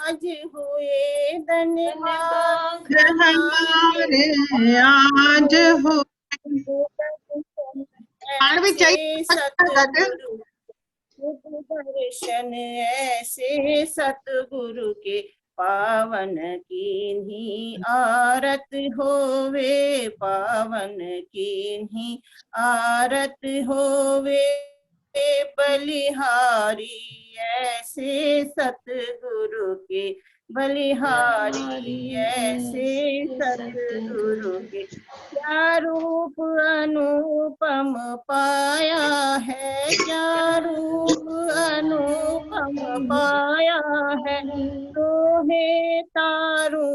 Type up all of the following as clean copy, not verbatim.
आज हुए धन्यवाद हमारे आज हो ऐसे सतगुरु दर्शन ऐसे सतगुरु के पावन कीन्ही आरत होवे, पावन कीन्ही आरत होवे बलिहारी ऐसे सतगुरु के बलिहारी ऐसे सतगुरु के क्या रूप अनुपम पाया है, क्या रूप अनुपम पाया है। सोहे तारू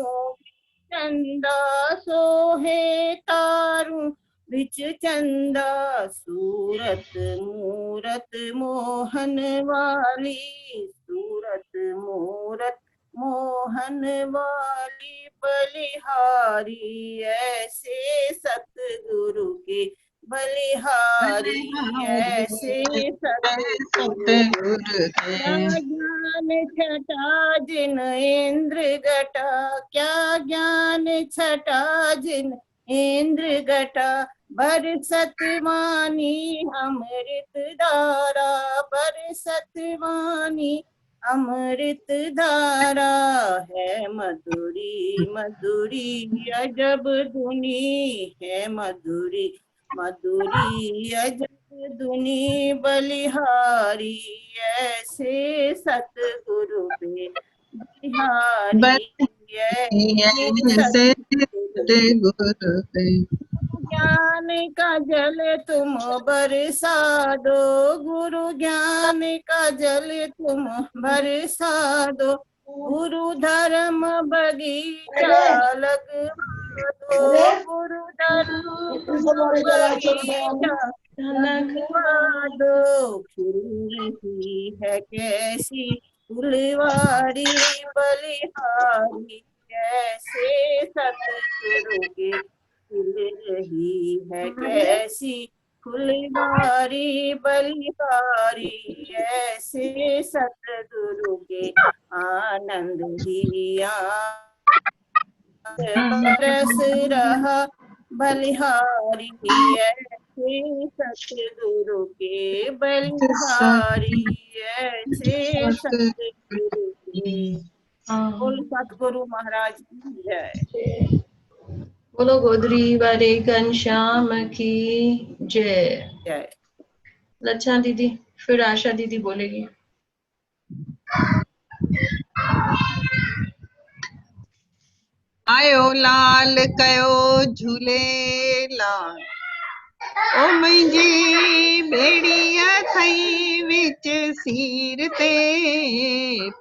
चंदा सोहे तारू बिच चंदा सूरत मूरत मोहन वाली, सूरत मूरत मोहन वाली बलिहारी ऐसे सतगुरु के बलिहारी ऐसे सतगुरु क्या ज्ञान छटा जिन इंद्र घटा, क्या ज्ञान छटा जिन इंद्र घटा। बरसत वाणी अमृत धारा, बरसत वाणी अमृत धारा है मधुरी मधुरी अजब धुनी है मधुरी मधुरी अजब धुनी बलिहारी ऐसे सतगुरु पे बलिहारी ऐसे सतगुरु पे ज्ञान का जल तुम बरसा दो, गुरु ज्ञान का जल तुम बरसा दो। गुरु धर्म बगीचा लगवा दो, गुरु धर्म बगीचा लगवा दो। खिल रही है कैसी फुलवारी बलिहारी कैसे सतगुरु के खिल रही है कैसी फुलवारी बलिहारी ऐसे सतगुरु के आनंद ही बरस रहा बलिहारी ऐसे सतगुरु के बलिहारी ऐसे सतगुरु के। बोल सतगुरु महाराज की जय। बोलो गोदरी वाले घनश्याम की जय। जय। लच्छा दीदी, फिर आशा दीदी बोलेगी। आयो लाल कयो झूलेलाल, ओ मुंहिंजी बेड़िया थई विच सीर ते,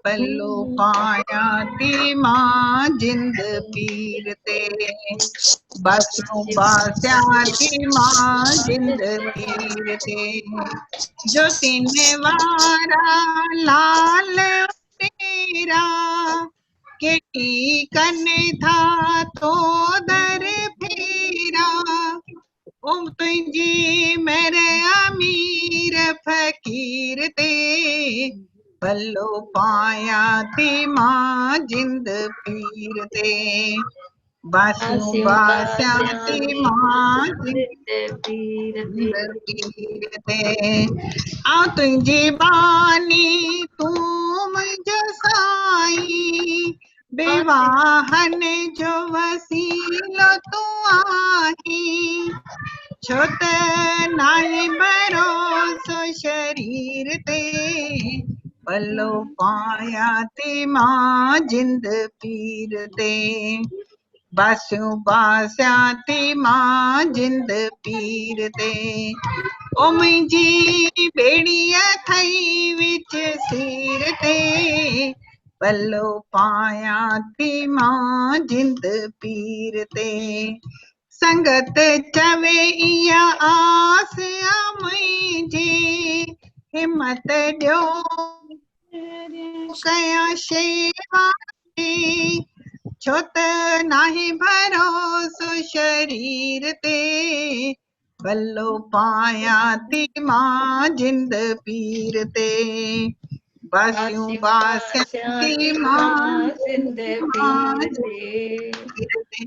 पल्लो पाया थी मां जिंद पीर ते, बसूं बासिया थी मां जिंद पीर ते, जो तिन वारा लाल तेरा केड़ी कने था तो दर फेरा, ओ तुंहिंजी मेरे अमीर फकीर ते, पल्लो पाया थी मां जिंद पीर ते, बासूं बासिया थी मां जिंद पीर ते, आ तुंहिंजी बानी तू मुंहिंजो साईं, बेवाहन जो वसीलो तू आहीं, छो त नाहे भरोसो शरीर ते, पल्लो पाया थी मां जिंद पीर ते, बासियूं बासिया थी मां जिंद पीर ते, ओ मुंहिंजी बेड़िया थई विच सीर ते, पल्लो पाया थी मां जिंद पीर ते, संगत चवे इया आस आ मुंहिंजी, हिम्मत ॾियो कया शेवा जी, छो त नाहे भरोसो शरीर ते, पल्लो पाया थी मां जिंद पीर ते, बास्यूं बास्यंती मां सिंध पीर ते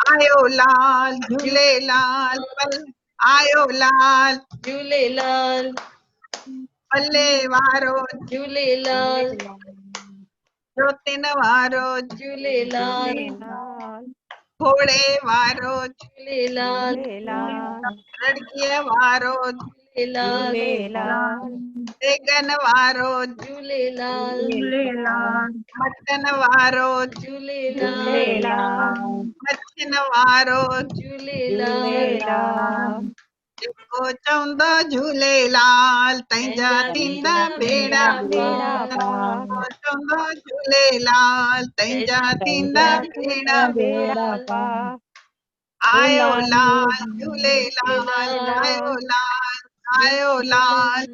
आयो लाल झूलेलाल पल आयो लाल झूलेलाल पल्ले वारो झूलेलाल जोतिन वारो झूलेलाल घोड़े वारो झूलेलाल लड़कीअ वारो झूलेलाल देगन वारो झूलेलाल मटन वारो झूलेलाल मच्छिन वारो झूलेलाल जेको चवंदो झूलेलाल तंहिंजा थींदा बेड़ा पार चवंदो झूलेलाल तंहिंजा थींदा बेड़ा पार आयो लाल झूलेलाल आयो लाल आयो लाल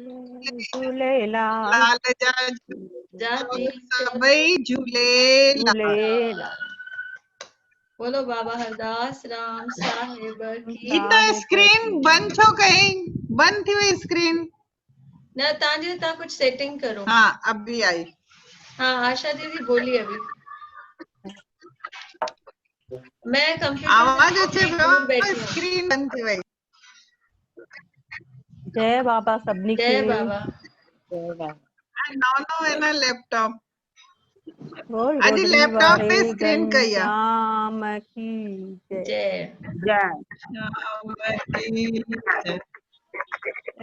झूलेलाल लाल जा जाती सभई झूलेलाल बोलो बाबा हरदास राम साहिब की गीता स्क्रीन बंद छो कई बंद थी वई स्क्रीन न तव्हां कुछ सेटिंग करो हाँ अब भी आई हाँ आशा दीदी बोली अभी मैं कंप्यूटर आवाज अचे में दूर बैठी हूँ स्क्रीन बंद थी वई जय बाबा सभिनी जय खे बाबा नओं है ना लैपटॉप बोल अॼु गोदड़ी लैपटॉप वारे पे स्क्रीन कई आहे घनश्याम की जय जय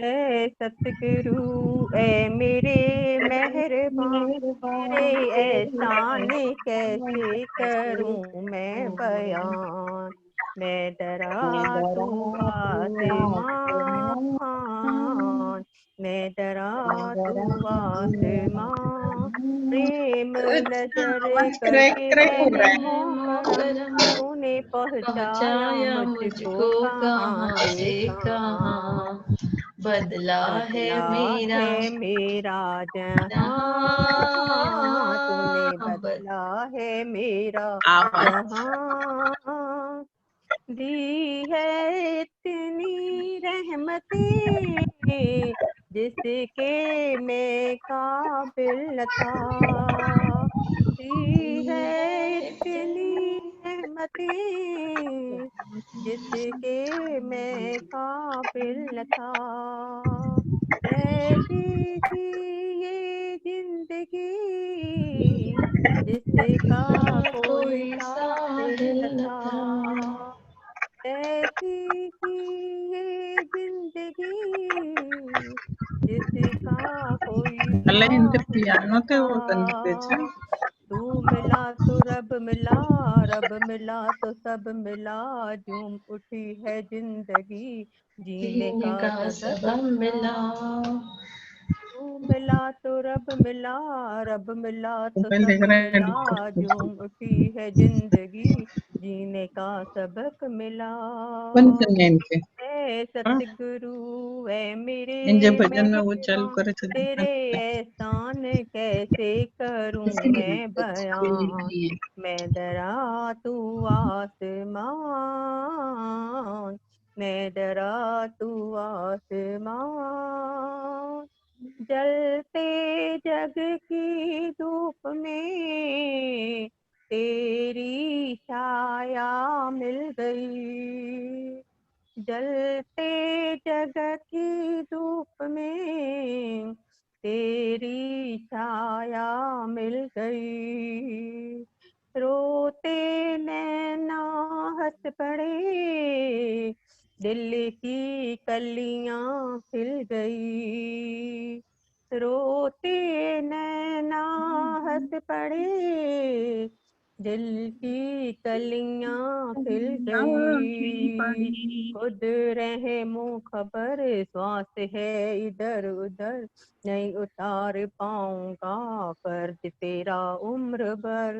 ए सतगुरु ए मेरे मेहरबान तेरे एहसान कैसे करूं मैं बयान मैं डरा तू आसमान मैं डरा तू आसमान प्रेम नजर करके है मोहरम तूने पहुंचाया मुझको कहाँ से कहाँ बदला है मेरा जहां तूने बदला है मेरा जहां दी है इतनी रहमतें जिसके मैं काबिल न था दी है इतनी रहमतें जिसके मैं काबिल न था ऐसी थी ये जिंदगी जिसका कोई साहिल न था ऐसी थी ये जिंदगी जिसका कोई साहिल न था तू मिला तो रब मिला तो सब मिला झूम उठी है जिंदगी जीने का सबब मिला तू मिला तो रब मिला तो सब मिला झूम उठी है जिंदगी जीने का सबक मिला ए सतगुरु ए मेरे मेहरबान तेरे एहसान कैसे करूं मैं बयान मैं डरा तू आसमान मैं डरा तू आसमान जलते जग की धूप में तेरी छाया मिल गई जलते जग की धूप में तेरी छाया मिल गई रोते नैना हंस पड़े दिल की कलियां खिल गई रोते नैना हंस पड़े दिल की कलियां खिल गई खुद रहे मुँह खबर श्वास है इधर उधर नहीं उतार पाऊंगा कर्ज तेरा उम्र भर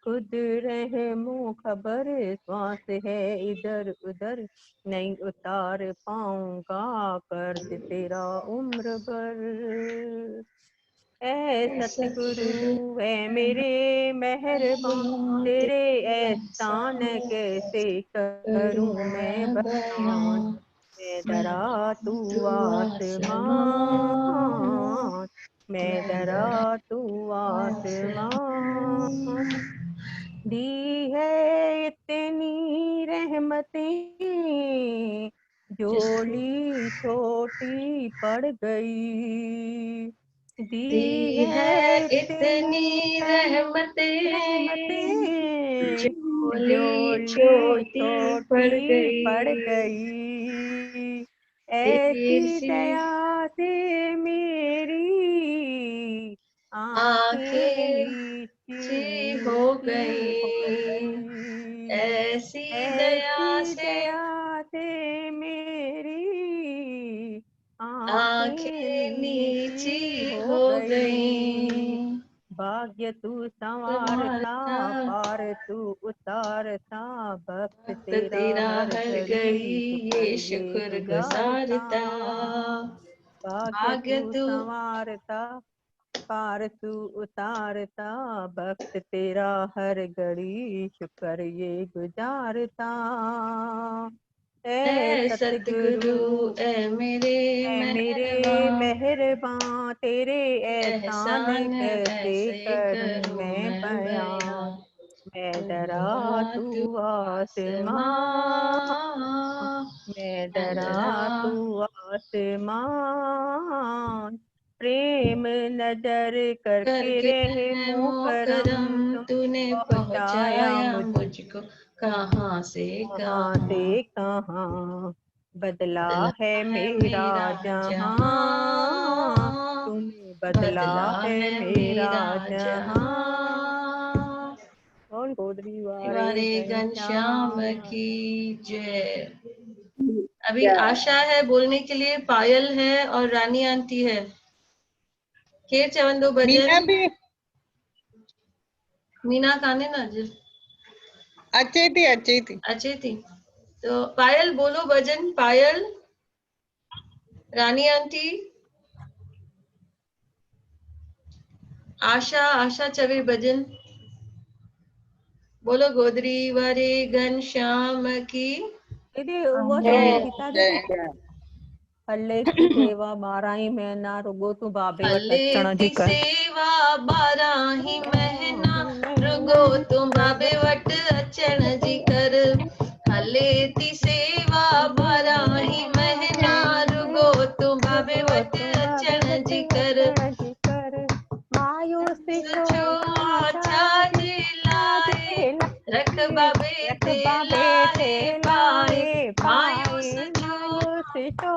खुद रहे मुँह खबर श्वास है इधर उधर नहीं उतार पाऊंगा कर्ज तेरा उम्र भर ऐ सतगुरु है मेरे मेहरबान तेरे एहसान कैसे करूं मैं बयान मैं डरा तू आसमान मैं डरा तू आसमां। दी है इतनी रहमतें, झोली छोटी पड़ गई। दी है इतनी रहमतें, झोली छोटी पड़ पड़ गई। गई। देर ऐसी से दया से मेरी आंखें आंखें नीची हो गई। ऐसी दया ऐसी से दया से मेरी आंखें आंखें नीची नीची हो हो गई। गई। भाग्य तू संवारता, तुम्हारा पार तू उतारता, भक्त वक्त तेरा तेरा हर हर घड़ी घड़ी शुक्र ये ये शुक्र गुजारता। गुजारता। भाग्य भाग्य तू तू संवारता, पार तू उतारता, भक्त तेरा हर घड़ी शुक्र ये गुजारता। ए है सतगुरु सतगुरु ए मेरे ऐ मेरे मेहरबान, मेहरबान, तेरे एहसान एहसान कैसे ऐसे करूं करूं मैं मैं बयां। बयां। मैं डरा डरा तू तू आसमां, आसमां, मैं मैं डरा डरा तू आसमां। प्रेम नजर करके करके रहमो करम, मोकरम तूने तूने पहुंचाया पहुंचाया मुझको मुझको कहाँ से कहाँ कहाँ। से कहाँ। बदला बदला है है मेरा मेरा जहां, जहां, तूने बदला बदला है है मेरा मेरा जहां। जहां। और गोदरी वारे वारे घनश्याम घनश्याम। की जय। अभी आशा है बोलने के लिए, पायल है और रानी आंटी है। केर चवंदो मीना भजन। बि मीना काने ना अॼु अचे थी। अचे थी। तो पायल बोलो भजन। पायल, रानी आंटी, आशा, आशा चवे भजन। बोलो गोदरी वारे घनश्याम की दीदी वो जय। गीता दीदी हले की सेवा माराई में ना रुगो तू बाबे वट हले अचण जी ती कर। सेवा बाराही महीना, रुगो तूं बाबे वट अचण जी कर। हले ती सेवा बाराही महीना, रुगो तूं बाबे वट अचण जी कर। मायूस छो छो छाजे छाजे लाए, रख बाबे रख ते बाबे ते लाए पाए। लाए मायूस पाए। छो मायूस छो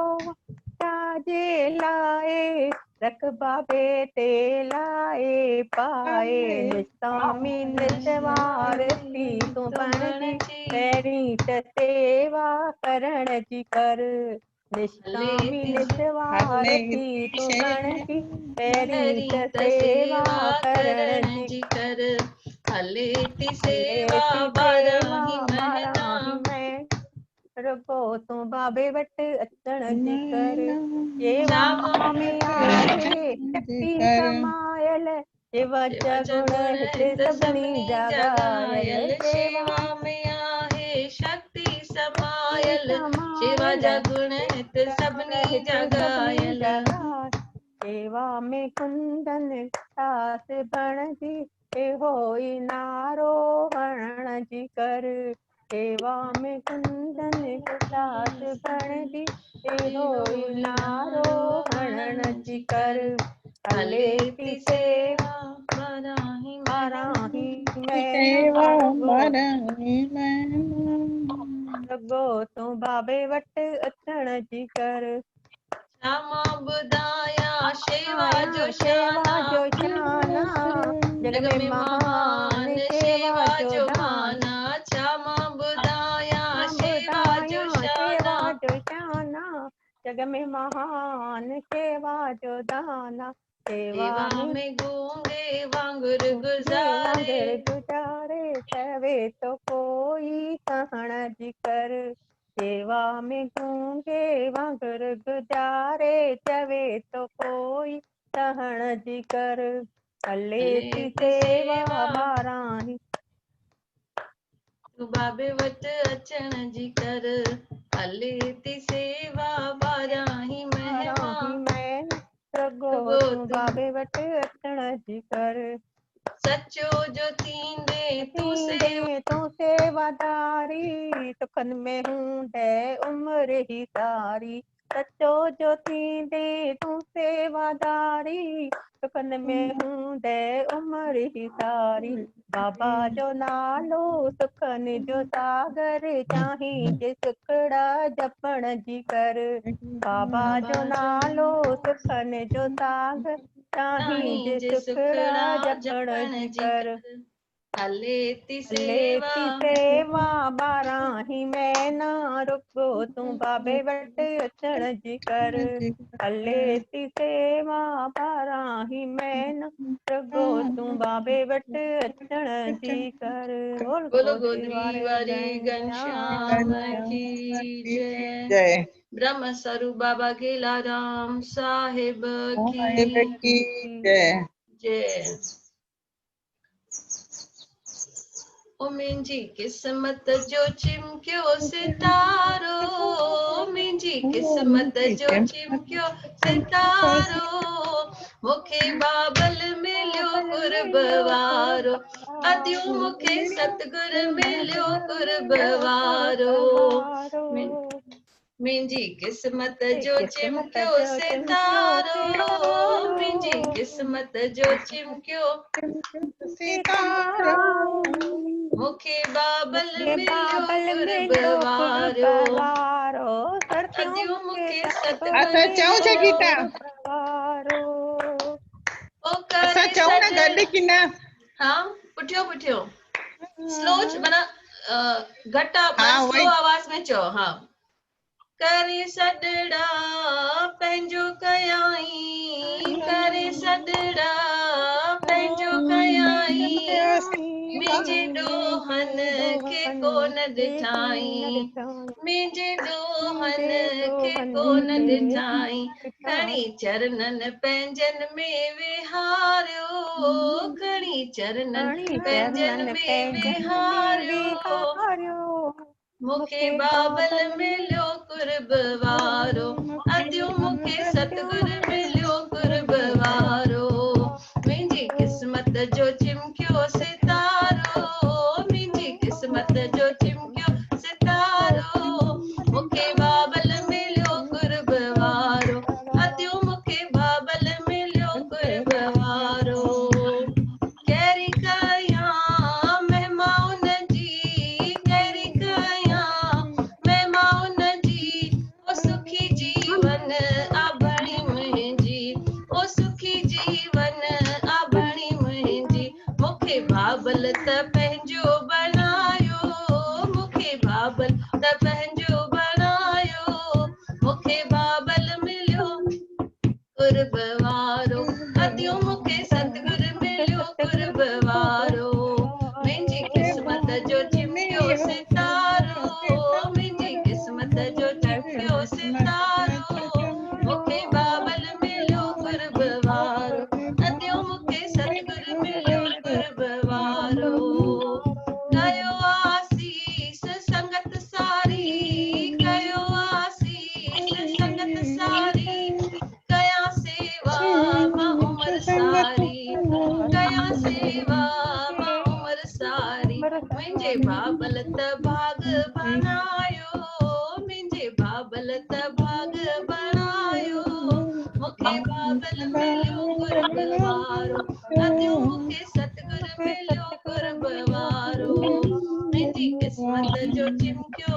छाजे लाए, रख बाबे ते लाए पाए। निस्तामी निसवारती तूं बणजी, पहिरीं त सेवा करण जी कर। हले निष्कामी ती निस्वारती तूं बणजी, पहिरीं पहिरीं त त सेवा सेवा करण करण जी जी कर। हले ती हले सेवा थी सेवा बाराही महीना, बाराही में, रुगो तूं बाबे वट अचण जी कर। सेवा श्याम में आहे शक्ति समायल, शिव जा गुण हिते सभिनी जगायल। सेवा शेवा में आहे शक्ति समायल, शेवा समायल, जा गुण हित सभिनी हिते सभिनी जगायल। जगायल। सेवा में कुंदन सास बणजी, होई नारो हरण जी कर। सेवा में कुंदन सास बणजी, होई नारो हरण जी कर। हले थी सेवा बाराही महीना, बाराही महीना, सेवा रुगो बाराही महीना। रुगो तूं बाबे वट अचण जी कर। श्यामा बुधाया शेवा जो सेवा शाना, जो शाना, जग जग में में महान महान सेवा शेवा जो जो दान। माना। श्यामा बुधाया शेवा बुधाया जो सेवा शाना, जो शाना, जग में महान सेवा जो दाना। सेवा सेवा में में गूंगे वांगुर गुजारे। वांगर गुजारे, तवे तो कोई कहण जी कर। सेवा में गूंगे वांगर गुजारे, तवे तो कोई कहण जी कर। हले थी हले सेवा सेवा बाराही तू बाबे वट अचण जी कर। हले थी सेवा बाराही बाराही महिमा, में, रगो रगो तू तूं बाबे वट अचण जी कर। सचो जो थींदे तूं थींदे तूं सेवादारी सुखन में हूंदे उम्र ही सारी। सचो जो थींदे तूं सेवादारी सुखन में हूंदे उम्र ही सारी। बाबा जो नालो सुखन जो सागर चाहीं जे सुखड़ा जपण जी कर। बाबा जो नालो सुखन जो सागर चाहीं जे जे सुखड़ा सुखड़ा जपण जी जी कर। कर। हले ती सेवा लेती सेवा 12 ही महीना रुको तूं बाबे वट अचण जी कर। लेती सेवा 12 ही महीना रुको तूं बाबे वट अचण जी कर। बोल बोलो गोदरी गोदरी वारे वारे घनश्याम की जय। जय ब्रह्म स्वरूप बाबा गेलाराम साहिब साहिब की की जय। जय। ओ मुंहिंजी किस्मत जो चिमकियो सितारो, मुंहिंजी किस्मत जो चिमकियो सितारो, मूंखे बाबल मिलियो कुर्ब वारो, अदियूं मूंखे सतगुर मिलियो कुर्ब वारो। मुंहिंजी किस्मत जो चिमकियो सितारो, मुंहिंजी किस्मत जो चिमकियो सितारो मूंखे बाबल मिलियो बाबल कुर्ब मिलियो कुर्ब वारो, वारो अदियूं मूंखे असां सतगुर चऊं छा मिलियो गीता? कुर्ब वारो। ओ असां करे चऊं न सॾ। गॾु की न? हाँ पुठियो पुठियो स्लो माना घटा हा माना स्लो वही आवाज में चओ। हाँ करे सॾड़ा पंहिंजो कयाई, करे सॾड़ा पंहिंजो कयाई, मुंहिंजे ॾोहन खे कोन ॾिठाई, मुंहिंजे ॾोहन खे कोन ॾिठाई, खणी चरणन पंहिंजन में विहारियो, खणी चरणन पंहिंजन में विहारियो, मूंखे बाबल मिलियो कुर्ब वारो, अदियूं मूंखे सतगुर मिलियो कुर्ब वारो, मुंहिंजी किस्मत जो चिमकियो सितारो, मुंहिंजी किस्मत जो चिमकियो सितारो, मूंखे बाबल मिलियो कुर्ब वारो, अदियूं मूंखे बाबल मिलियो कुर्ब वारो। कहिड़ी कयां महिमा उन जी, कहिड़ी कयां महिमा उन जी, ओ सुखी जीवन आबणी मुंहिंजी, ओ सुखी जीवन आबणी मुंहिंजी, मूंखे बाबल त पंहिंजो बणायो, मूंखे बाबल त पंहिंजो बणायो, मूंखे बाबल मिलियो कुर्ब वारो, अदियूं मूंखे सतगुर मिलियो कुर्ब वारो, मुंहिंजी किस्मत जो चिमकियो सितारो, मुंहिंजी किस्मत जो चिमकियो सितारो, मूंखे बाबल मिलियो कुर्ब वारो, अदियूं मूंखे सतगुर मिलियो कुर्ब वारो। कयो आसीस संगत सारी, कयो आसीस संगत सारी, कया सेवा मां उमर सारी, कया सेवा मां उमर सारी, मुंहिंजे बाबल त भाग बणायो, मुंहिंजे बाबल त भाग बणायो, मूंखे बाबल मिलियो कुर्ब वारो, अदियूं मूंखे सतगुर मिलियो कुर्ब वारो, मुंहिंजी किस्मत जो चिमकियो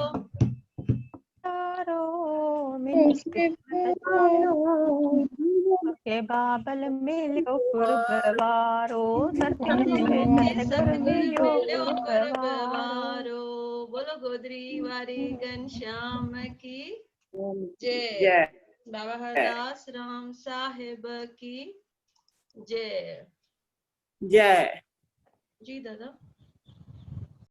मूंखे बाबल मिलियो कुर्ब वारो, सतगुर मूंखे सतगुर सतगुर मिलियो मिलियो कुर्ब कुर्ब वारो। वारो। बोलो गोदरी वारे घनश्याम की जय। जय बाबा हरदास राम साहिब की जय। जय। जी दादा।